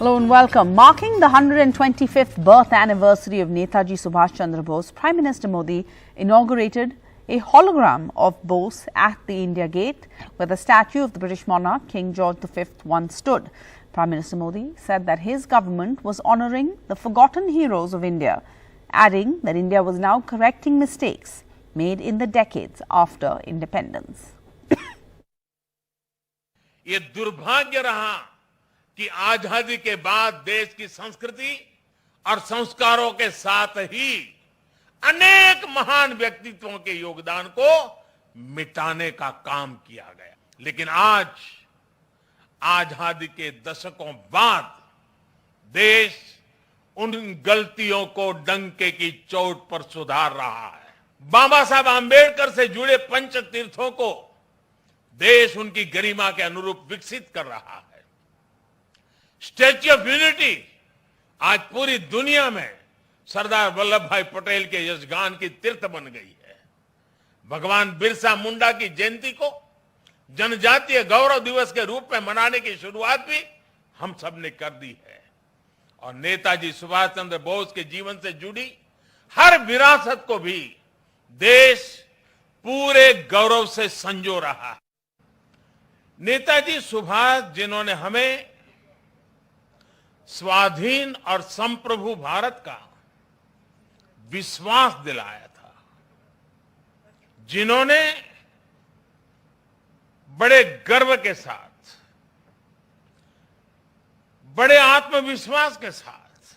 Hello and welcome. Marking the 125th birth anniversary of Netaji Subhas Chandra Bose, Prime Minister Modi inaugurated a hologram of Bose at the India Gate, where the statue of the British monarch King George V once stood. Prime Minister Modi said that his government was honouring the forgotten heroes of India, adding that India was now correcting mistakes made in the decades after independence. ये दुर्भाग्य रहा कि आजादी के बाद देश की संस्कृति और संस्कारों के साथ ही अनेक महान व्यक्तित्वों के योगदान को मिटाने का काम किया गया। लेकिन आज आजादी के दशकों बाद देश उन गलतियों को डंके की चोट पर सुधार रहा है। बाबा साहब आंबेडकर से जुड़े पंच तीर्थों को देश उनकी गरिमा के अनुरूप विकसित कर रहा है। स्टैच्यू ऑफ यूनिटी आज पूरी दुनिया में सरदार वल्लभ भाई पटेल के यशगान की तीर्थ बन गई है। भगवान बिरसा मुंडा की जयंती को जनजातीय गौरव दिवस के रूप में मनाने की शुरुआत भी हम सब ने कर दी है और नेताजी सुभाष चंद्र बोस के जीवन से जुड़ी हर विरासत को भी देश पूरे गौरव से संजो रहा है। नेताजी सुभाष, जिन्होंने हमें स्वाधीन और संप्रभु भारत का विश्वास दिलाया था, जिन्होंने बड़े गर्व के साथ, बड़े आत्मविश्वास के साथ,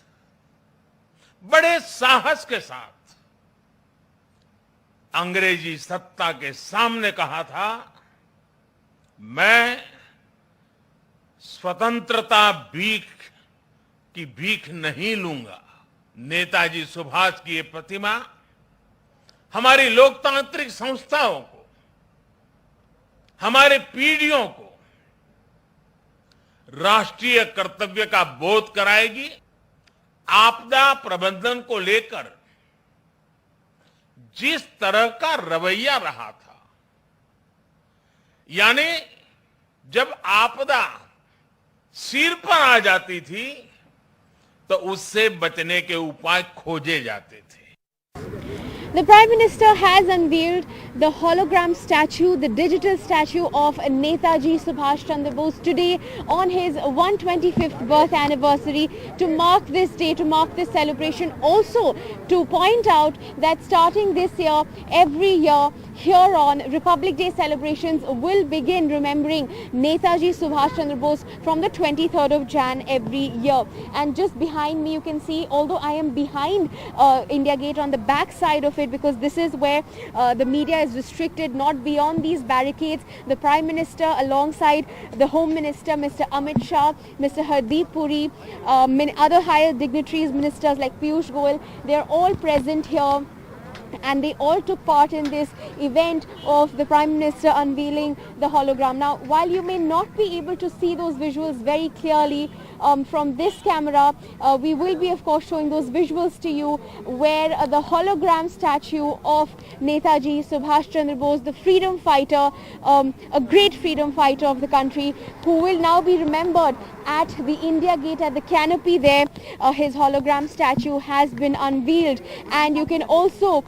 बड़े साहस के साथ अंग्रेजी सत्ता के सामने कहा था, मैं स्वतंत्रता की भीख नहीं लूंगा। नेताजी सुभाष की ये प्रतिमा हमारी लोकतांत्रिक संस्थाओं को, हमारे पीढ़ियों को राष्ट्रीय कर्तव्य का बोध कराएगी। आपदा प्रबंधन को लेकर जिस तरह का रवैया रहा था, यानी जब आपदा सिर पर आ जाती थी तो उससे बचने के उपाय खोजे जाते थे। The Prime Minister has unveiled the hologram statue, the digital statue of Netaji Subhas Chandra Bose today on his 125th birth anniversary, to mark this day, to mark this celebration. Also to point out that starting this year, every year here on Republic Day celebrations will begin remembering Netaji Subhas Chandra Bose from the 23rd of Jan every year. And just behind me you can see, although I am behind India Gate on the back side of it, because this is where the media is restricted, not beyond these barricades, the Prime Minister alongside the Home Minister Mr. Amit Shah, Mr. Hardeep Puri, other higher dignitaries, ministers like Piyush Goyal, they are all present here. And they all took part in this event of the Prime Minister unveiling the hologram. Now, while you may not be able to see those visuals very clearly from this camera, we will be of course showing those visuals to you, where the hologram statue of Netaji Subhas Chandra Bose, the freedom fighter, a great freedom fighter of the country, who will now be remembered at the India Gate, at the canopy there. His hologram statue has been unveiled, and you can also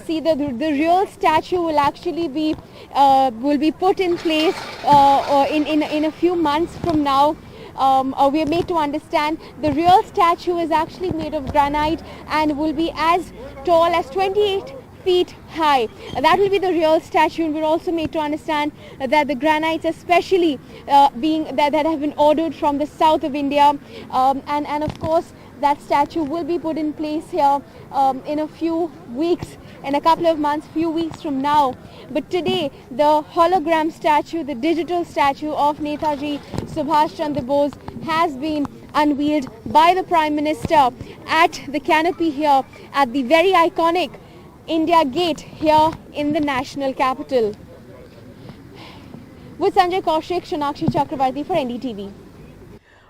see the real statue will actually be put in place in a few months from now. We are made to understand the real statue is actually made of granite and will be as tall as 28 feet high. That will be the real statue, and we're also made to understand that the granites, especially that have been ordered from the south of India, and of course that statue will be put in place here in a few weeks, in a couple of months, few weeks from now. But today the hologram statue, the digital statue of Netaji Subhas Chandra Bose has been unveiled by the Prime Minister at the canopy here at the very iconic India Gate here in the national capital. With Sanjay Kaushik, Shonakshi Chakrabarti for NDTV.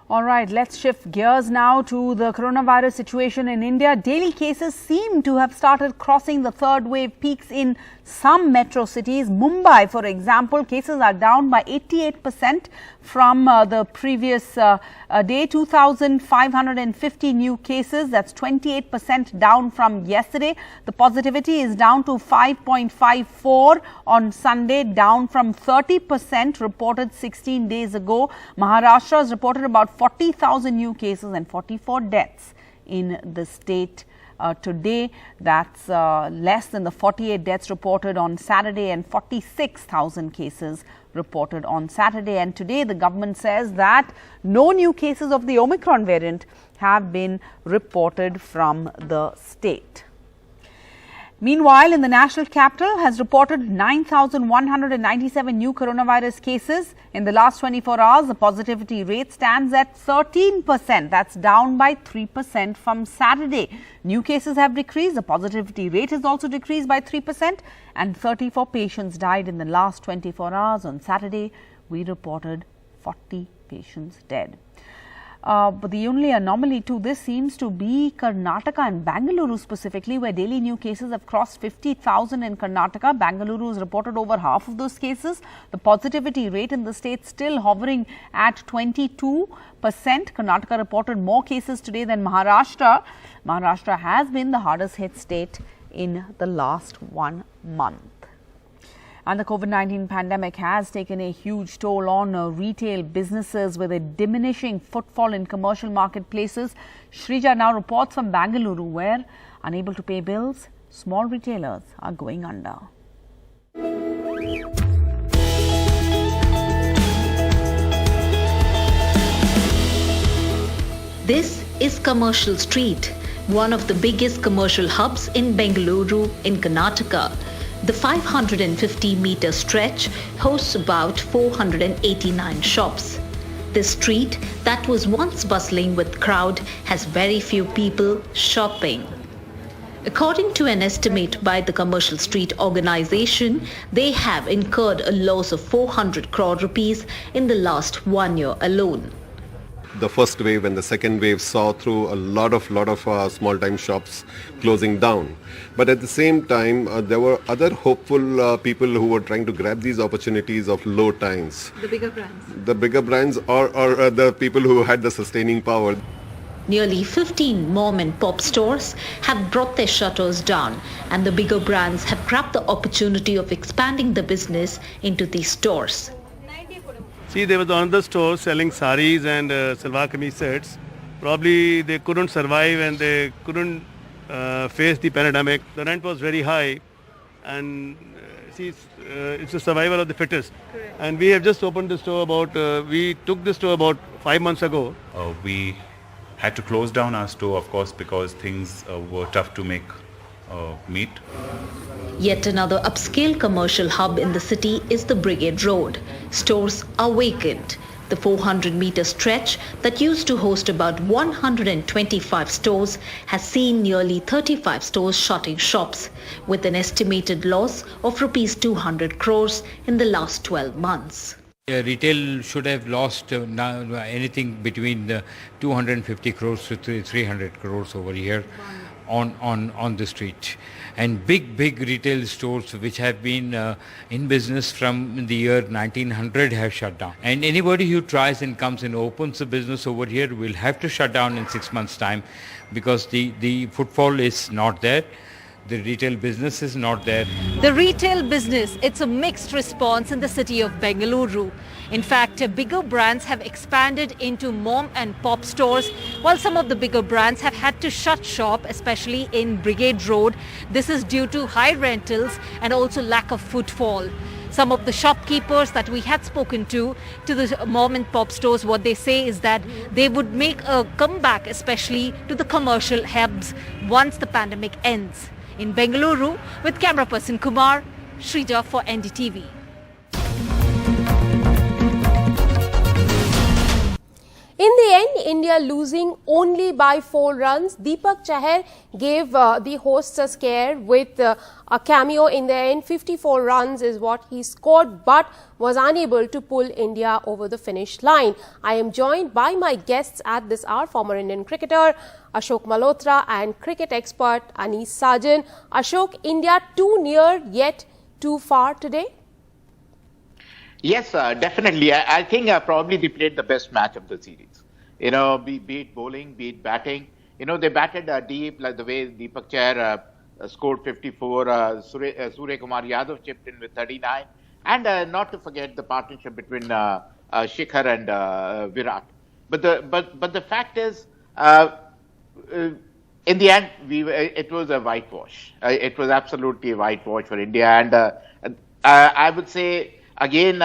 All right, let's shift gears now to the coronavirus situation in India. Daily cases seem to have started crossing the third wave peaks in some metro cities. Mumbai, for example, cases are down by 88% from the previous day. 2,550 new cases. That's 28% down from yesterday. The positivity is down to 5.54 on Sunday, down from 30% reported 16 days ago. Maharashtra has reported about 40,000 new cases and 44 deaths in the state today. That's less than the 48 deaths reported on Saturday and 46,000 cases reported on Saturday. And today the government says that no new cases of the Omicron variant have been reported from the state. Meanwhile, in the national capital has reported 9,197 new coronavirus cases in the last 24 hours. The positivity rate stands at 13%. That's down by 3% from Saturday. New cases have decreased. The positivity rate has also decreased by 3%, and 34 patients died in the last 24 hours. On Saturday, we reported 40 patients dead. But the only anomaly to this seems to be Karnataka and Bengaluru specifically, where daily new cases have crossed 50,000 in Karnataka. Bengaluru has reported over half of those cases. The positivity rate in the state still hovering at 22%. Karnataka reported more cases today than Maharashtra. Maharashtra has been the hardest hit state in the last 1 month. And the COVID-19 pandemic has taken a huge toll on retail businesses with a diminishing footfall in commercial marketplaces. Shrija now reports from Bengaluru, where, unable to pay bills, small retailers are going under. This is Commercial Street, one of the biggest commercial hubs in Bengaluru in Karnataka. The 550-meter stretch hosts about 489 shops. This street, that was once bustling with crowd, has very few people shopping. According to an estimate by the Commercial Street organization, they have incurred a loss of 400 crore rupees in the last 1 year alone. The first wave and the second wave saw through a lot of small-time shops closing down. But at the same time, there were other hopeful people who were trying to grab these opportunities of low times. The bigger brands? The bigger brands or the people who had the sustaining power. Nearly 15 mom and pop stores have brought their shutters down, and the bigger brands have grabbed the opportunity of expanding the business into these stores. See, there was another store selling saris and salwar kameez sets. Probably they couldn't survive and they couldn't face the pandemic. The rent was very high, and it's a survival of the fittest. Correct. And we have just opened the store we took the store about 5 months ago. We had to close down our store, of course, because things were tough to make meat. Yet another upscale commercial hub in the city is the Brigade Road. Stores are vacant. The 400-meter stretch that used to host about 125 stores has seen nearly 35 stores shutting shops, with an estimated loss of rupees 200 crores in the last 12 months. Retail should have lost anything between 250 crores to 300 crores over here on the street. And big retail stores which have been in business from the year 1900 have shut down. And anybody who tries and comes and opens a business over here will have to shut down in 6 months' time, because the footfall is not there. The retail business is not there. The retail business, it's a mixed response in the city of Bengaluru. In fact, bigger brands have expanded into mom and pop stores, while some of the bigger brands have had to shut shop, especially in Brigade Road. This is due to high rentals and also lack of footfall. Some of the shopkeepers that we had spoken to the mom and pop stores, what they say is that they would make a comeback, especially to the commercial hubs, once the pandemic ends. In Bengaluru, with camera person Kumar, Shrija for NDTV. In the end, India India losing only by 4 runs. Deepak Chahar gave the hosts a scare with a cameo in the end. 54 runs is what he scored, but was unable to pull India over the finish line. I am joined by my guests at this hour, former Indian cricketer Ashok Malhotra and cricket expert Anis Sajan. Ashok, India too near yet too far today? Yes, definitely. I think probably they played the best match of the series. You know, be it bowling, be it batting. You know, they batted deep, like the way Deepak Chahar scored 54, Surya Kumar Yadav chipped in with 39. And not to forget the partnership between Shikhar and Virat. But the fact is, in the end, it was a whitewash. It was absolutely a whitewash for India. And I would say, again,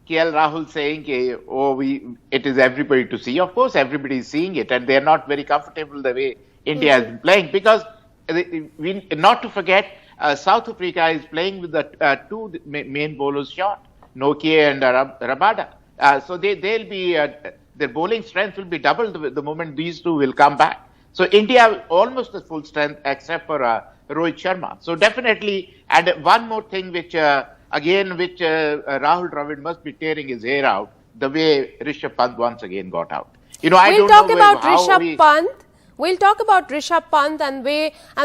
Rahul saying, it is everybody to see. Of course, everybody is seeing it, and they are not very comfortable the way India has been playing. Because, not to forget, South Africa is playing with the two main bowlers short, Nokia and Rabada. So they'll be, their bowling strength will be doubled the moment these two will come back. So India almost at full strength except for Rohit Sharma. So definitely, and one more thing which Rahul Dravid must be tearing his hair out, the way Rishabh Pant once again got out. You know, We'll talk about Rishabh Pant. We'll talk about Rishabh Pant and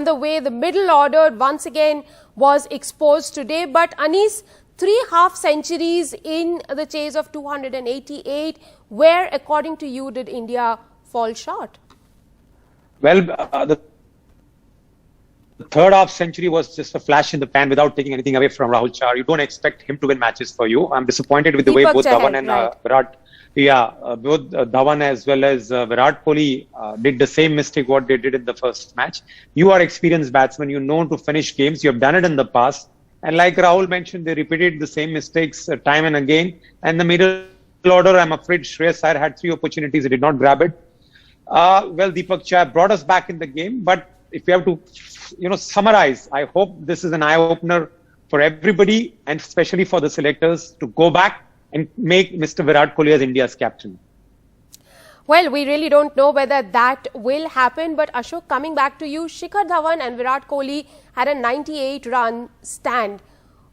the way the middle order once again was exposed today. But Anis, 3 half centuries in the chase of 288. Where, according to you, did India fall short? Well, the third half century was just a flash in the pan without taking anything away from Rahul Chahar. You don't expect him to win matches for you. I'm disappointed with the way both Dhawan and Virat, both Dhawan as well as Virat Kohli did the same mistake what they did in the first match. You are experienced batsmen. You know to finish games. You have done it in the past. And like Rahul mentioned, they repeated the same mistakes time and again. And the middle order, I'm afraid Shreyas Iyer had 3 opportunities. He did not grab it. Well, Deepak Chahar brought us back in the game. But if you have to, summarize, I hope this is an eye-opener for everybody and especially for the selectors to go back and make Mr. Virat Kohli as India's captain. Well, we really don't know whether that will happen. But Ashok, coming back to you, Shikhar Dhawan and Virat Kohli had a 98-run stand.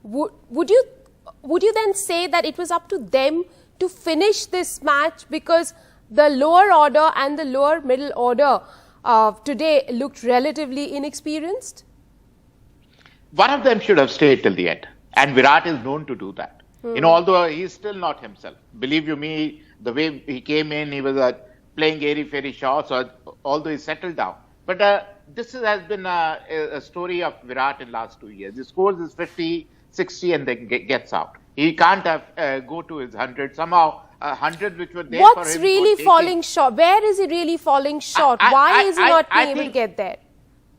Would you then say that it was up to them to finish this match because the lower order and the lower middle order today looked relatively inexperienced? One of them should have stayed till the end. And Virat is known to do that. You know, although he is still not himself. Believe you me, the way he came in, he was playing airy-fairy shots, although he settled down. But this has been a story of Virat in the last 2 years. He scores his 50, 60 and then gets out. He can't go to his 100. Somehow, 100 which were there for him. What's really falling short? Where is he really falling short? Why is he not being able to get there?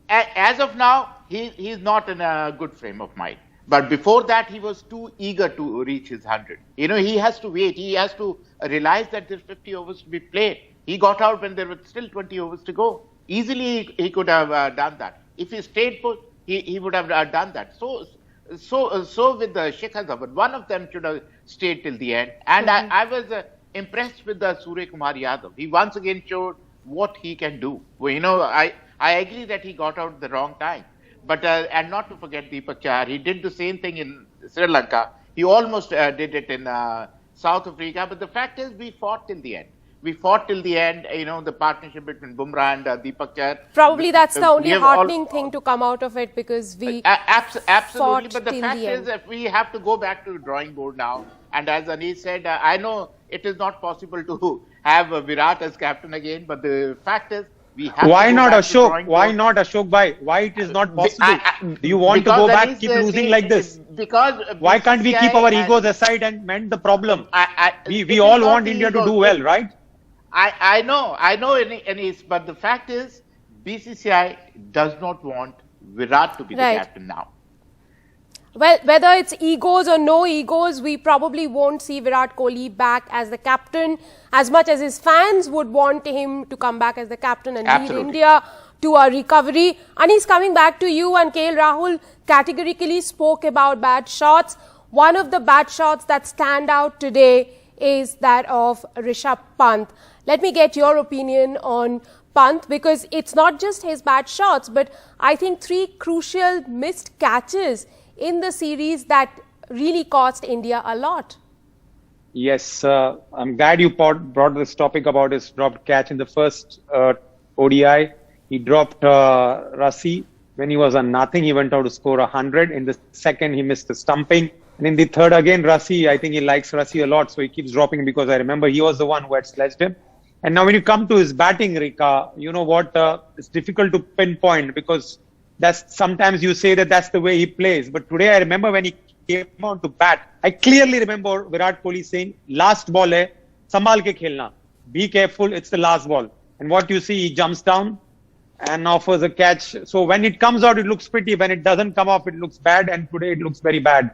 As of now, he's not in a good frame of mind. But before that, he was too eager to reach his 100. You know, he has to wait. He has to realize that there's 50 overs to be played. He got out when there were still 20 overs to go. Easily, he could have done that. If he stayed put, he would have done that. So with the Shikhar Dhawan, one of them should have stayed till the end. And I was impressed with the Surya Kumar Yadav. He once again showed what he can do. Well, you know, I agree that he got out at the wrong time. But, and not to forget Deepak Chahar, he did the same thing in Sri Lanka. He almost did it in South Africa. But the fact is, we fought till the end. We fought till the end, you know, the partnership between Bumrah and Deepak Chahar. Probably that's the only heartening thing to come out of it because we absolutely. But the fact is that we have to go back to the drawing board now. And as Anis said, I know it is not possible to have Virat as captain again. But the fact is, we have Why not, Ashok? Why not, Ashok bhai? Why it is not possible? Do you want to go back, keep losing like this? Because why can't we keep our egos aside and mend the problem? We all want India to do well, right? I know, Anis, but the fact is, BCCI does not want Virat to be the captain now. Well, whether it's egos or no egos, we probably won't see Virat Kohli back as the captain as much as his fans would want him to come back as the captain and lead India to a recovery. Anis, coming back to you, and KL Rahul categorically spoke about bad shots. One of the bad shots that stand out today is that of Rishabh Pant. Let me get your opinion on Pant, because it's not just his bad shots, but I think 3 crucial missed catches in the series that really cost India a lot. Yes, I'm glad you brought this topic about his dropped catch in the first ODI. He dropped Rassi when he was on nothing. He went out to score 100. In the second, he missed the stumping. And in the third, again, Rassi, I think he likes Rassi a lot, so he keeps dropping, because I remember he was the one who had sledged him. And now when you come to his batting, Rika, you know what, it's difficult to pinpoint, because sometimes you say that's the way he plays. But today I remember when he came on to bat, I clearly remember Virat Kohli saying, last ball hai, sambhal ke khelna. Be careful, it's the last ball. And what you see, he jumps down and offers a catch. So when it comes out, it looks pretty. When it doesn't come up, it looks bad. And today it looks very bad.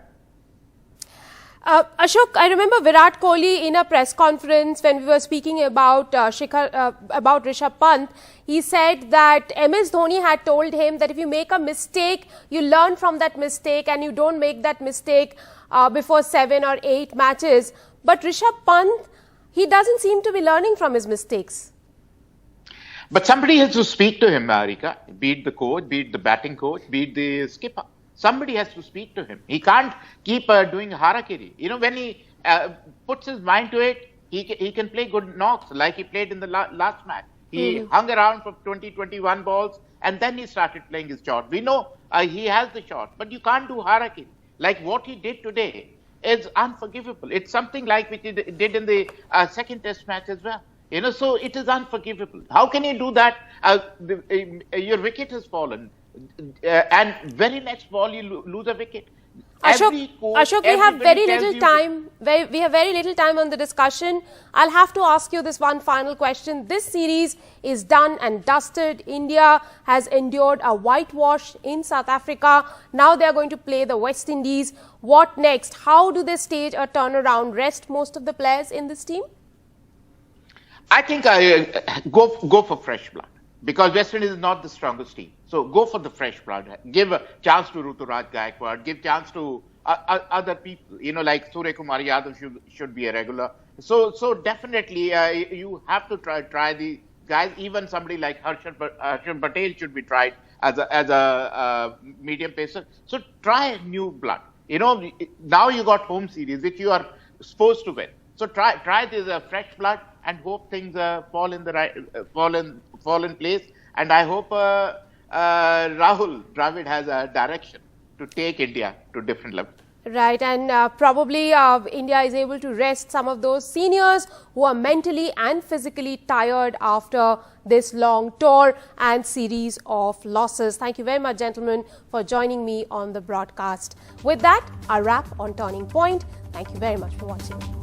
Ashok, I remember Virat Kohli in a press conference when we were speaking about Rishabh Pant. He said that MS Dhoni had told him that if you make a mistake, you learn from that mistake and you don't make that mistake before 7 or 8 matches. But Rishabh Pant, he doesn't seem to be learning from his mistakes. But somebody has to speak to him, Rika. Be it the coach, be it the batting coach, be it the skipper. Somebody has to speak to him. He can't keep doing harakiri. You know, when he puts his mind to it, he can play good knocks like he played in the last match. He hung around for 20-21 balls and then he started playing his shot. We know he has the shot, but you can't do harakiri. Like what he did today is unforgivable. It's something like which he did in the second test match as well. You know, so it is unforgivable. How can you do that? Your wicket has fallen. And very next ball you lose a wicket. Ashok, we have very little time. We have very little time on the discussion. I'll have to ask you this one final question. This series is done and dusted. India has endured a whitewash in South Africa. Now they are going to play the West Indies. What next? How do they stage a turnaround? Rest most of the players in this team? I think I go for fresh blood. Because West Indies is not the strongest team. So go for the fresh blood. Give a chance to Ruturaj Gaikwad. Give chance to other people. You know, like Surya Kumar Yadav should be a regular. So definitely you have to try the guys. Even somebody like Harshad Patel should be tried as a medium pacer. So try new blood. You know, now you got home series which you are supposed to win. So try this fresh blood and hope things fall in place. And I hope Rahul Dravid has a direction to take India to different levels. Right, and probably India is able to rest some of those seniors who are mentally and physically tired after this long tour and series of losses. Thank you very much, gentlemen, for joining me on the broadcast. With that, a wrap on Turning Point. Thank you very much for watching.